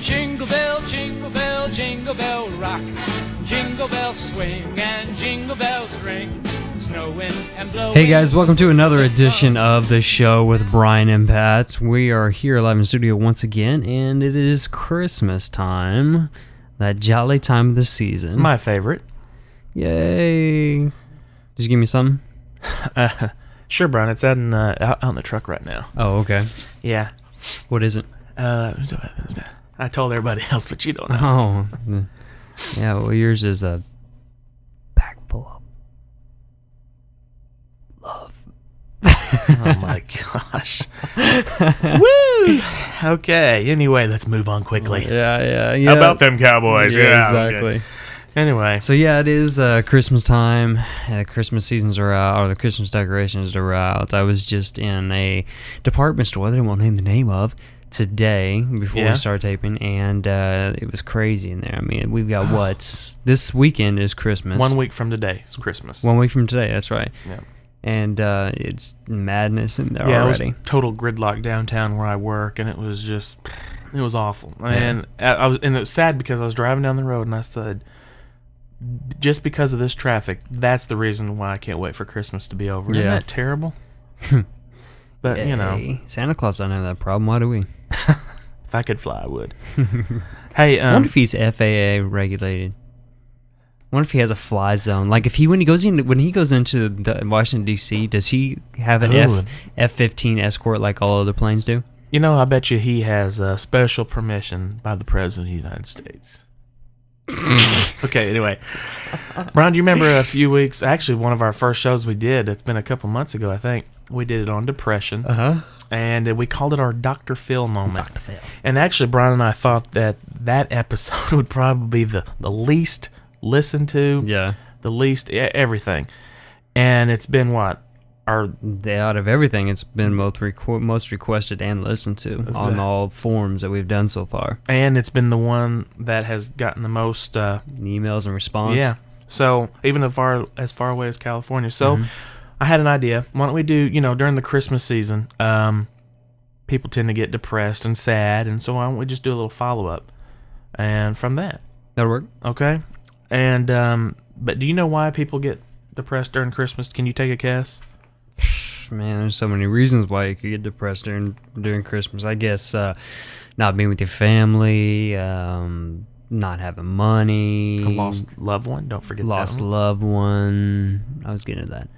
Jingle bell, jingle bell rock. Jingle bells swing and jingle bells ring. Snowing and blowing. Hey guys, welcome to another edition of the show with Brian and Pat. We are here live in studio once again, and it is Christmas time. That jolly time of the season. My favorite. Yay. Just give me some. Sure, Brian. It's out in the truck right now. Oh, okay. Yeah. What is it? I told everybody else, but you don't know. Oh. Yeah, well, yours is a pack full of love. Oh my gosh. Woo! Okay. Anyway, let's move on quickly. Yeah. How about them Cowboys? Yeah, exactly. Okay. Anyway. So yeah, it is Christmas time. Christmas seasons are out, or the Christmas decorations are out. I was just in a department store that I won't name the name of today before we start taping, and it was crazy in there. I mean, we've got this weekend is Christmas. 1 week from today is Christmas. 1 week from today, that's right. Yeah. And it's madness in there Yeah, already. it was total gridlock downtown where I work, and it was awful. And it was sad because I was driving down the road and I said, just because of this traffic, that's the reason why I can't wait for Christmas to be over. Isn't that terrible? But, you know. Santa Claus doesn't have that problem. Why do we? If I could fly, I would. Hey, I wonder if he's FAA regulated. I wonder if he has a fly zone. Like when he goes into the Washington D.C., does he have an F-15 escort like all other planes do? You know, I bet you he has special permission by the President of the United States. Okay, anyway. Brian, do you remember a few weeks, actually one of our first shows we did, it's been a couple months ago, I think, we did it on depression. Uh-huh. And we called it our Dr. Phil moment. Dr. Phil. And actually, Brian and I thought that episode would probably be the least listened to. Yeah. The least everything. And it's been what? Out of everything, it's been most requested and listened to on all forums that we've done so far. And it's been the one that has gotten the most emails and response. Yeah. So even as far away as California. So I had an idea. Why don't we do, during the Christmas season, people tend to get depressed and sad, and so why don't we just do a little follow-up? And from that. That'll work. Okay. And but do you know why people get depressed during Christmas? Can you take a guess? Man, there's so many reasons why you could get depressed during Christmas. I guess not being with your family, not having money. A lost loved one. Don't forget that one. Lost loved one. I was getting to that.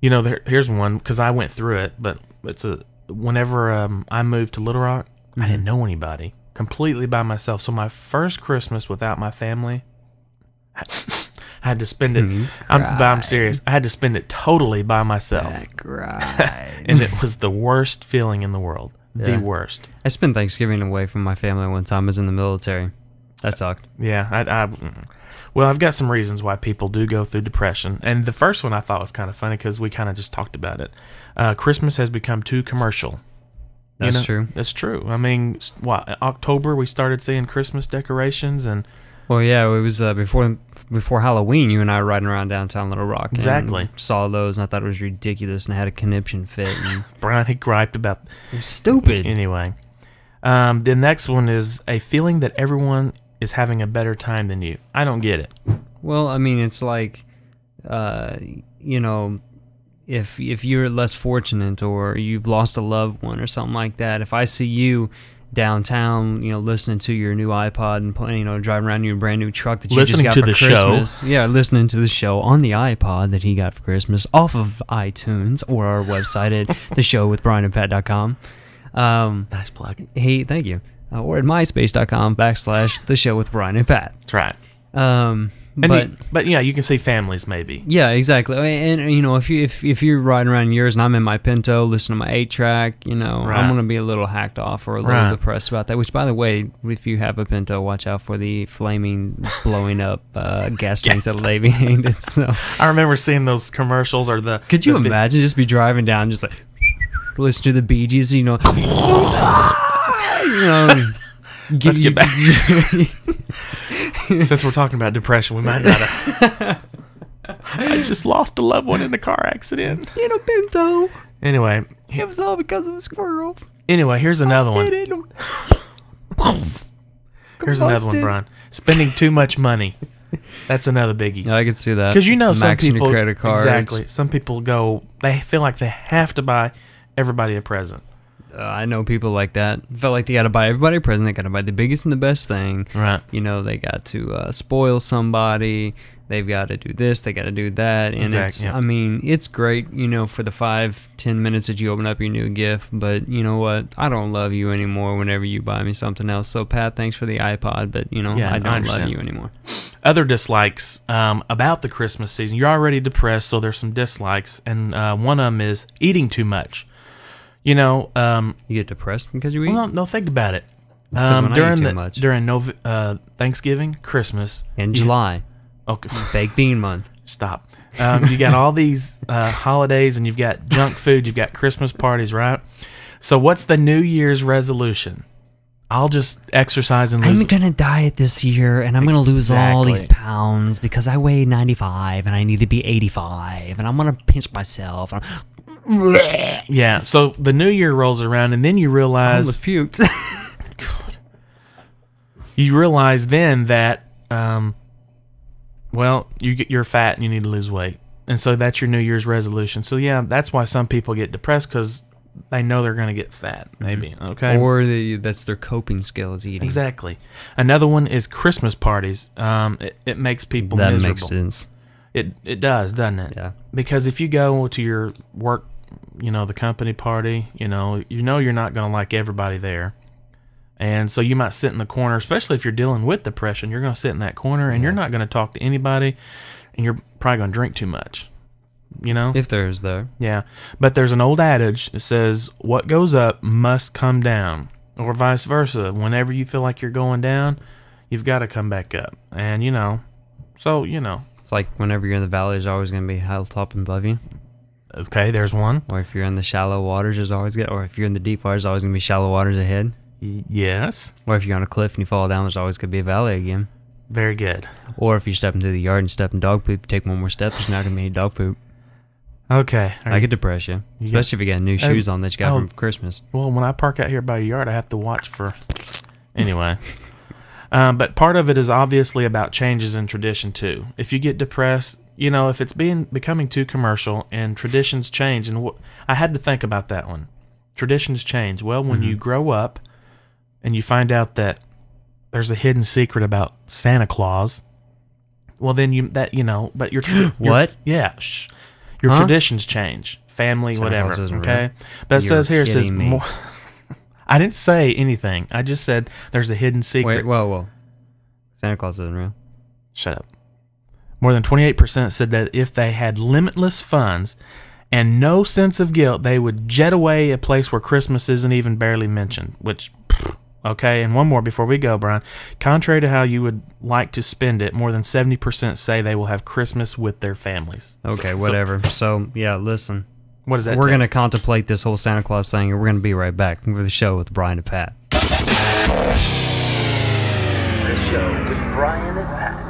Here's one, because I went through it, but whenever I moved to Little Rock, I didn't know anybody. Completely by myself. So my first Christmas without my family, I had to spend it. I'm serious. I had to spend it totally by myself. And it was the worst feeling in the world. The worst. I spent Thanksgiving away from my family one time. I was in the military. That sucked. Yeah. Well, I've got some reasons why people do go through depression. And the first one I thought was kind of funny because we kind of just talked about it. Christmas has become too commercial. That's true. That's true. I mean, October we started seeing Christmas decorations and... Well, yeah, it was before Halloween. You and I were riding around downtown Little Rock. Exactly. And saw those, and I thought it was ridiculous, and I had a conniption fit. And Brian, he griped about... It was stupid. Anyway. The next one is a feeling that everyone is having a better time than you. I don't get it. Well, I mean, it's like, if you're less fortunate or you've lost a loved one or something like that, if I see you downtown, listening to your new iPod and playing, driving around in your brand new truck that you listening just got to for the Christmas. Show. Yeah, listening to the show on the iPod that he got for Christmas off of iTunes or our website at theshowwithbrianandpat.com. Nice plug. Hey, thank you. Or at myspace.com/theshowwithbrianandpat. That's right. But yeah, you can see families maybe. Yeah, exactly. And you know, if you're riding around yours and I'm in my Pinto, listening to my 8-track, you know, Right. I'm gonna be a little hacked off or a little Right. depressed about that. Which, by the way, if you have a Pinto, watch out for the flaming, blowing up gas tanks that lay behind it. So, I remember seeing those commercials or the. could you the vi- imagine just be driving down, just like listen to the Bee Gees, you know, you know. Let's get back. Since we're talking about depression, we might not have. I just lost a loved one in a car accident. In a Pinto. Anyway, It was all because of squirrels. here's another one. Here's another one, Brian. Spending too much money. That's another biggie. Yeah, I can see that. Because you know some Maxing your people credit cards. exactly. Some people go. They feel like they have to buy everybody a present. I know people like that. Felt like they got to buy everybody a present. They got to buy the biggest and the best thing. Right. You know, they got to spoil somebody. They've got to do this. They got to do that. And Exactly, yeah. I mean, it's great, you know, for the 5-10 minutes that you open up your new gift. But you know what? I don't love you anymore whenever you buy me something else. So, Pat, thanks for the iPod. But, you know, Yeah, I I don't love understand. you anymore. Other dislikes about the Christmas season. You're already depressed, so there's some dislikes, and one of them is eating too much. You know, You get depressed because you eat? well, no, think about it. Because when I eat During too much. during Thanksgiving, Christmas, In July. okay, Baked bean month. stop. You got all these holidays, and you've got junk food, you've got Christmas parties, right? So, what's the New Year's resolution? I'll just exercise and lose. I'm gonna diet this year, and I'm gonna lose all these Exactly. pounds because I weigh 95 and I need to be 85, and I'm gonna pinch myself. And Yeah. So the New Year rolls around, and then you I realize almost puked. then that well, you're fat and you need to lose weight, and so that's your New Year's resolution. So yeah, that's why some people get depressed, because they know they're going to get fat. Maybe okay. Or that's their coping skill is eating. Exactly. Another one is Christmas parties. It makes people That miserable. makes sense. It does, doesn't it? Yeah. Because if you go to your work, you know, the company party, you know you're not going to like everybody there. And so you might sit in the corner, especially if you're dealing with depression. You're going to sit in that corner, and you're not going to talk to anybody, and you're probably going to drink too much. You know? If there's there. Yeah. But there's an old adage that says, what goes up must come down, or vice versa. Whenever you feel like you're going down, you've got to come back up. And, so, It's like whenever you're in the valley, there's always gonna be hilltop above you. okay, there's one. Or if you're in the shallow waters, or if you're in the deep waters, there's always gonna be shallow waters ahead. Yes. Or if you're on a cliff and you fall down, there's always gonna be a valley again. Very good. Or if you step into the yard and step in dog poop, take one more step, there's not gonna be any dog poop. Okay. I could depress you, especially if you got new shoes on that you got oh. from Christmas. Well, when I park out here by your yard, I have to watch for. Anyway. But part of it is obviously about changes in tradition, too. If you get depressed, if it's becoming too commercial and traditions change, and I had to think about that one. Traditions change. Well, when you grow up and you find out that there's a hidden secret about Santa Claus, well, then but your What? Yeah. Your traditions change. Family, Santa whatever. Claus isn't Okay. real. But it You're says here, it says kidding me. more. I didn't say anything. I just said there's a hidden secret. Wait, whoa. Santa Claus isn't real. Shut up. More than 28% said that if they had limitless funds and no sense of guilt, they would jet away a place where Christmas isn't even barely mentioned. Which, okay, and one more before we go, Brian. Contrary to how you would like to spend it, more than 70% say they will have Christmas with their families. Okay, whatever. So yeah, listen. What does that We're take? going to contemplate this whole Santa Claus thing, and we're going to be right back with the show with Brian and Pat. The show with Brian and Pat.